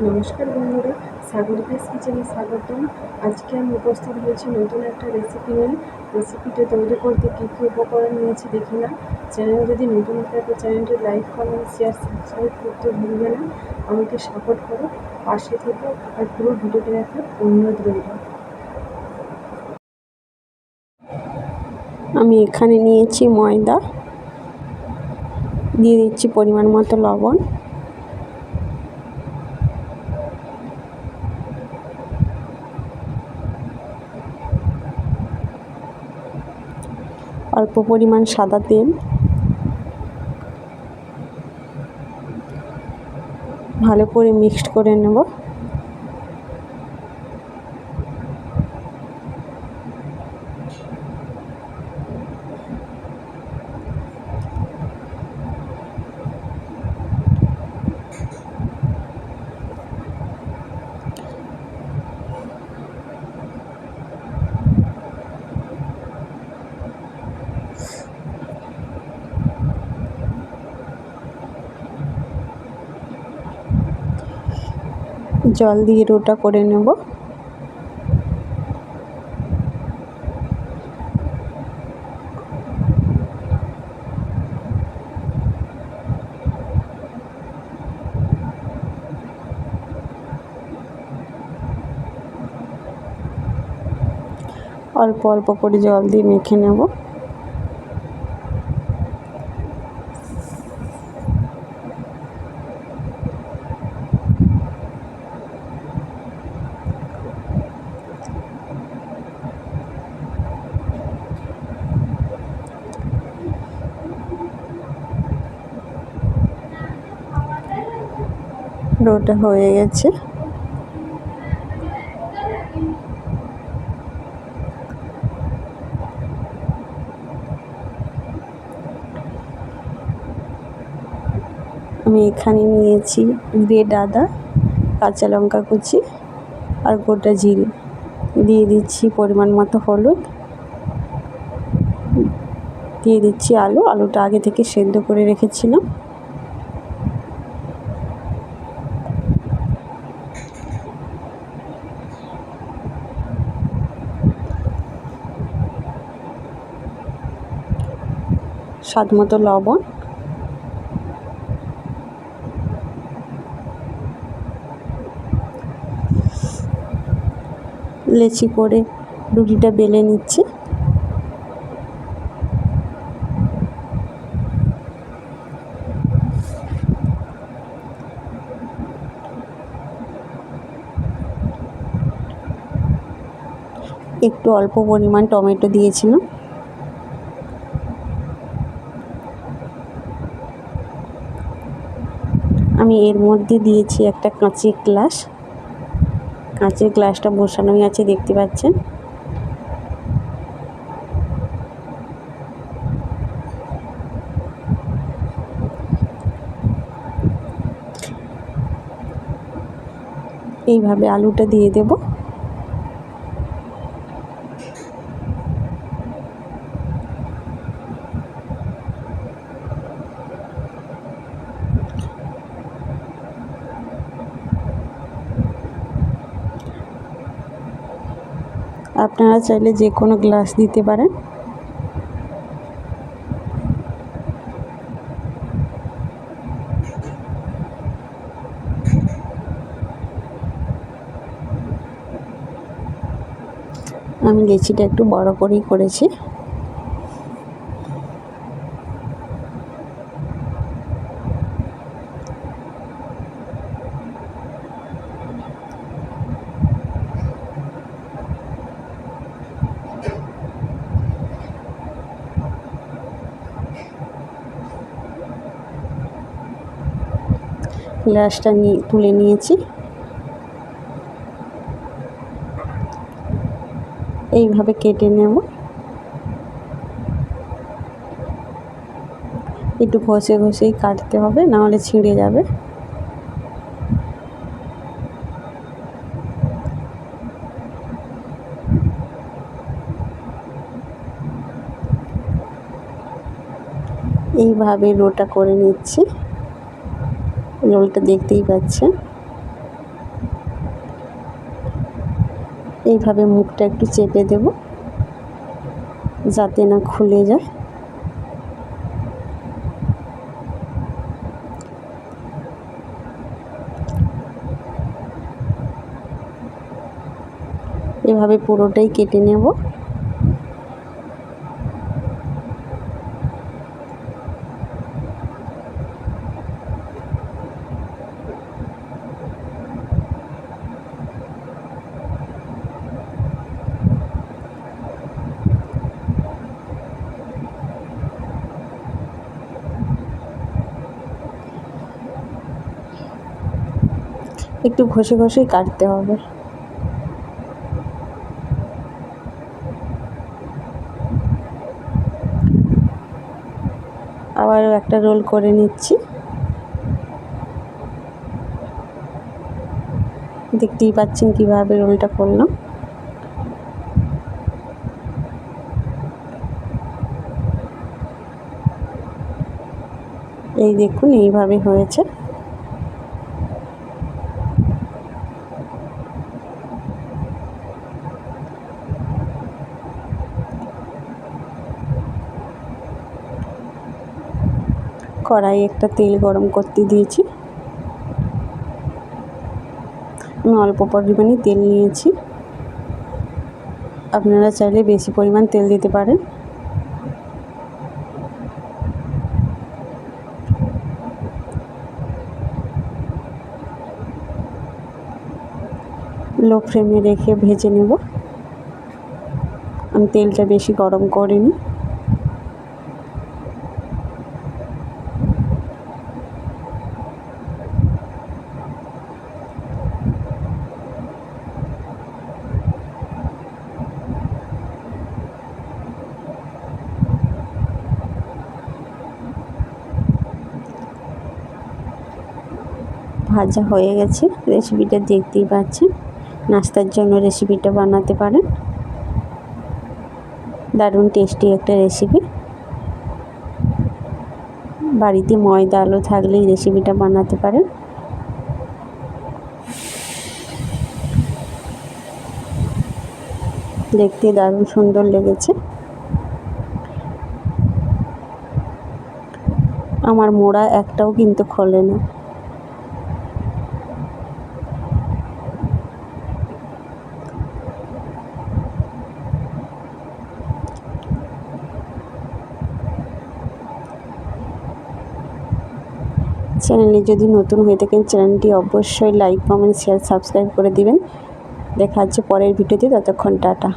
নমস্কার বন্ধুরা, সাগরিকাস কিচেনে স্বাগতম। আজকে আমি উপস্থিত হয়েছি নতুন একটা রেসিপি নিয়ে। রেসিপিটা তৈরি করতে কী কী উপকরণ নিয়েছি দেখে না। চ্যানেল যদি নতুন থাকে চ্যানেলটি লাইক, কমেন্ট, শেয়ার, সাবস্ক্রাইব করতে ভুলবে না। আমাকে সাপোর্ট করো, পাশে থেকে আর পুরো ভিডিওটা দেখার অনুরোধ রইল। আমি এখানে নিয়েছি ময়দা, দিয়ে দিচ্ছি পরিমাণ মতো লবণ, অল্প পরিমাণ সাদা তেল, ভালো করে মিক্সড করে নেব। জল দিয়ে রোটা করে নেব। অল্প অল্প করে জল দিয়ে মেখে নেব। ডোটা হয়ে গেছে। আমি এখানে নিয়েছি রেড আদা, কাঁচা লঙ্কা কুচি আর গোটা জিরে। দিয়ে দিচ্ছি পরিমাণ মতো হলুদ, দিয়ে দিচ্ছি আলুটা আগে থেকে সেদ্ধ করে রেখেছিলাম। স্বাদ মতো লবণ, লেচি করে রুটিটা বেলে নিচ্ছি। একটু অল্প পরিমাণ টমেটো দিয়েছিলাম। আমি এর মধ্যে দিয়েছি একটা কাঁচের গ্লাস। কাঁচের গ্লাসটা বসানোই আছে, দেখতে পাচ্ছেন। এইভাবে আলুটা দিয়ে দেব। আপনারা চাইলে যে কোনো গ্লাস দিতে পারেন। আমি লেচিটা একটু বড় করেই করেছি। গ্লাসটা তুলে নিয়েছি। এইভাবে কেটে নেব। একটু ঘষে ঘষেই কাটতে হবে, নাহলে ছিঁড়ে যাবে। এইভাবে রোটা করে নিচ্ছি। রোলটা দেখতেই পাচ্ছেন। এইভাবে মুখটা একটু চেপে দেব যাতে না খুলে যায়। এভাবে পুরোটাই কেটে নেব। একটু ঘষে ঘষেই কাটতে হবে। আবারও একটা রোল করে নিচ্ছি। দেখতেই পাচ্ছেন কিভাবে রোলটা করলাম। এই দেখুন এইভাবে হয়েছে। কড়াই একটা তেল গরম করতে দিয়েছি। আমি অল্প পরিমাণে তেল নিয়েছি, আপনারা চাইলে বেশি পরিমাণ তেল দিতে পারেন। লো ফ্লেমে রেখে ভেজে নেব। আমি তেলটা বেশি গরম করিনি। ভাজা হয়ে গেছে। রেসিপিটা দেখতেই পাচ্ছেন। নাস্তার জন্য রেসিপিটা বানাতে পারেন। দারুণ টেস্টি একটা রেসিপি। বাড়িতে ময়দা আলু থাকলেই রেসিপিটা বানাতে পারেন। দেখতে দারুণ সুন্দর লেগেছে। আমার মোড়া একটাও কিন্তু খোলে না। চ্যানেলে যদি নতুন হয়ে থাকেন চ্যানেলটি অবশ্যই লাইক কমেন্ট শেয়ার সাবস্ক্রাইব করে দিবেন। দেখা হচ্ছে পরের ভিডিওতে, ততক্ষণ টাটা।